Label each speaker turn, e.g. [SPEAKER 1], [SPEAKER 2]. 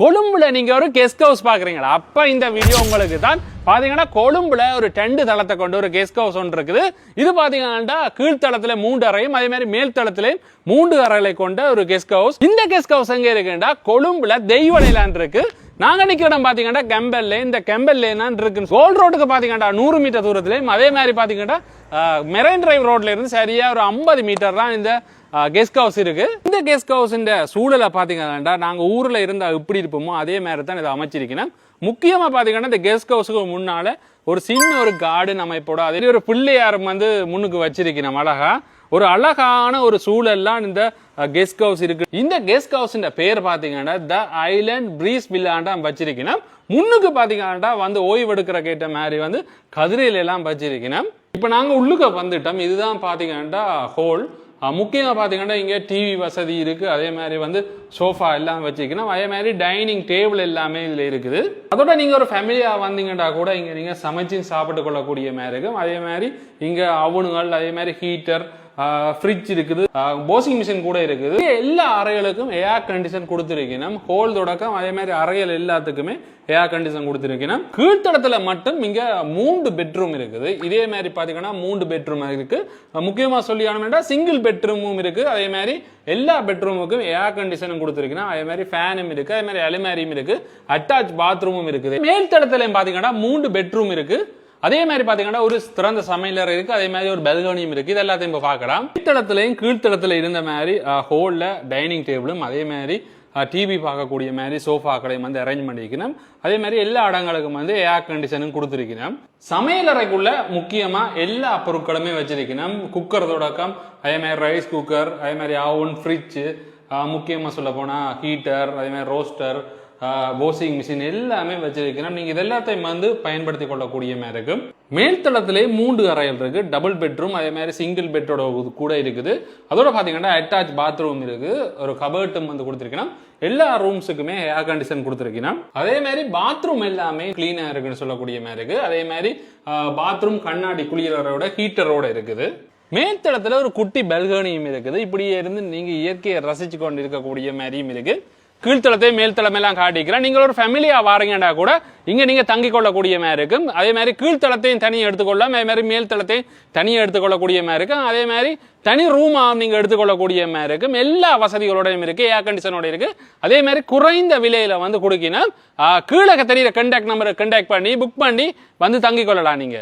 [SPEAKER 1] கொழும்புல நீங்க ஒரு கெஸ்ட் ஹவுஸ் பாக்குறீங்களா? அப்ப இந்த வீடியோ உங்களுக்கு தான். பாத்தீங்கன்னா கொழும்புல ஒரு 2 தளத்தை கொண்ட ஒரு கெஸ்ட் ஹவுஸ் ஒன்று இருக்குது. இது பாத்தீங்கன்னா கீழ்த்தளத்துல 3 அறையும் அதே மாதிரி மேல் தளத்திலையும் 3 அறைகளை கொண்ட ஒரு கெஸ்ட் ஹவுஸ். இந்த கெஸ்ட் ஹவுஸ் எங்க இருக்குன்னா கொழும்புல தெய்வலையிலான் இருக்கு. நாங்க நிக்கிற இடம் பாத்தீங்கன்னா கெம்பல்லே. இந்த கெம்பல்லே தான் இருக்கு. கோல்ட் ரோட்டுக்கு பாத்தீங்கன்னா 100 மீட்டர் தூரத்திலையும் அதே மாதிரி பாத்தீங்கன்னா மெரைன் டிரைவ் ரோட்ல இருந்து சரியா ஒரு 50 மீட்டர் தான் இந்த கெஸ்ட் ஹவுஸ் இருக்கு. இந்த கெஸ்ட் ஹவுஸ் சூழலை பாத்தீங்கன்னா நாங்க ஊர்ல இருந்தா எப்படி இருப்போமோ அதே மாதிரி தான் இதை அமைச்சிருக்கணும். முக்கியமா பாத்தீங்கன்னா இந்த கெஸ்ட் ஹவுஸுக்கு முன்னால ஒரு சின்ன ஒரு கார்டன் அமைப்போட அதே ஒரு பிள்ளையார் முன்னுக்கு வச்சிருக்கணும். அழகா ஒரு அழகான ஒரு சூழல்லாம் இந்த கெஸ்ட் ஹவுஸ் இருக்கு. இந்த கெஸ்ட் ஹவுஸ் பேர் பாத்தீங்கன்னா த ஐலண்ட் பிரீஸ் வில்லாண்டா வச்சிருக்கணும். முன்னுக்கு பாத்தீங்கன்னா ஓய்வெடுக்கிற கேட்ட மாதிரி கதிரையில எல்லாம் வச்சிருக்கணும். இப்ப நாங்க உள்ளுக்க வந்துட்டோம். இதுதான் பாத்தீங்கன்னா ஹோல். முக்கியமா பாத்தீங்கன்னா இங்க டிவி வசதி இருக்கு. அதே மாதிரி சோஃபா எல்லாம் வச்சிருக்கணும். அதே மாதிரி டைனிங் டேபிள் எல்லாமே இதுல இருக்குது. அதோட நீங்க ஒரு ஃபேமிலியா வந்தீங்கன்னா கூட இங்க நீங்க சமைச்சு சாப்பிட்டு கொள்ளக்கூடிய மாதிரி இருக்கும். அதே மாதிரி இங்க அவனுங்கள் அதே மாதிரி ஹீட்டர் ஃப்ரிட்ஜ் இருக்குது, வாஷிங் மிஷின் கூட இருக்குது. எல்லா அறைகளுக்கும் ஏர் கண்டிஷன் கொடுத்துருக்கணும். ஹோல் தொடக்கம் அதே மாதிரி அறைகள் எல்லாத்துக்குமே ஏர் கண்டிஷன் கொடுத்துருக்கணும். கீழ்த்தளத்துல மட்டும் இங்க 3 பெட்ரூம் இருக்குது. இதே மாதிரி பாத்தீங்கன்னா 3 பெட்ரூம் இருக்கு. முக்கியமா சொல்லி ஆனா சிங்கிள் பெட்ரூமும் இருக்கு. அதே மாதிரி எல்லா பெட்ரூமுக்கும் ஏர் கண்டிஷனும் கொடுத்துருக்கணும். அதே மாதிரி ஃபேனும் இருக்கு. அதே மாதிரி அலுமாரியும் இருக்கு. அட்டாச் பாத்ரூமும் இருக்குது. மேல் தளத்துல பாத்தீங்கன்னா 3 பெட்ரூம் இருக்கு. அதே மாதிரி பாத்தீங்கன்னா ஒரு திறந்த சமையலறை இருக்கு. அதே மாதிரி ஒரு பெல்கனியும் இருக்கு. இது எல்லாத்தையும் இப்ப பார்க்கலாம். கீழ்த்தளத்திலையும் கீழ்த்தளத்துல இருந்த மாதிரி ஹோல்ல டைனிங் டேபிளும் அதே மாதிரி டிவி பார்க்கக்கூடிய மாதிரி சோஃபாக்களையும் அரேஞ்ச் பண்ணிக்கணும். அதே மாதிரி எல்லா இடங்களுக்கும் ஏர் கண்டிஷனும் கொடுத்துருக்கணும். சமையலறைக்குள்ள முக்கியமா எல்லா பொருட்களுமே வச்சிருக்கணும். குக்கர் தொடக்கம் அதே மாதிரி ரைஸ் குக்கர் அதே மாதிரி ஓவன் ஃப்ரிட்ஜ் முக்கியமா சொல்ல போனா ஹீட்டர் அதே மாதிரி ரோஸ்டர் வாஷிங் மிஷின் எல்லாமே வச்சிருக்கணும். நீங்க இதெல்லாத்தையும் பயன்படுத்தி கொள்ளக்கூடிய மாதிரி இருக்கும். மேல் தளத்திலே 3 அறைகள் இருக்கு. டபுள் பெட்ரூம் அதே மாதிரி சிங்கிள் பெட்டோட கூட இருக்குது. அதோட பாத்தீங்கன்னா அட்டாச் பாத்ரூம் இருக்கு. ஒரு கபர்ட்டும் கொடுத்திருக்கணும். எல்லா ரூம்ஸுக்குமே ஏர் கண்டிஷன் கொடுத்திருக்கணும். அதே மாதிரி பாத்ரூம் எல்லாமே கிளீனா இருக்குன்னு சொல்லக்கூடிய மாதிரி இருக்கு. அதே மாதிரி பாத்ரூம் கண்ணாடி குளியலரோட ஹீட்டரோட இருக்குது. மேல்தளத்துல ஒரு குட்டி பெல்கனியும் இருக்குது. இப்படியே இருந்து நீங்க இயற்கையை ரசிச்சு கொண்டு இருக்கக்கூடிய மாதிரியும் இருக்கு. கீழ்த்தளத்தை மேல்தளம் எல்லாம் காட்டிக்கிறேன். நீங்க ஒரு ஃபேமிலியா வாரீங்கன்னா கூட இங்க நீங்க தங்கிக் கொள்ளக்கூடிய மாதிரி இருக்கும். அதே மாதிரி கீழ்த்தளத்தையும் தனியாக எடுத்துக்கொள்ளலாம். அதே மாதிரி மேல்தளத்தையும் தனியாக எடுத்துக்கொள்ளக்கூடிய மாதிரி இருக்கும். அதே மாதிரி தனி ரூமா நீங்க எடுத்துக்கொள்ளக்கூடிய மாதிரி இருக்கும். எல்லா வசதிகளோடையும் இருக்கு. ஏர் கண்டிஷனோட இருக்கு. அதே மாதிரி குறைந்த விலையில கொடுக்கணும். கீழே தெரியுற கான்டாக்ட் நம்பரை கான்டாக்ட் பண்ணி புக் பண்ணி தங்கிக் கொள்ளலாம் நீங்க.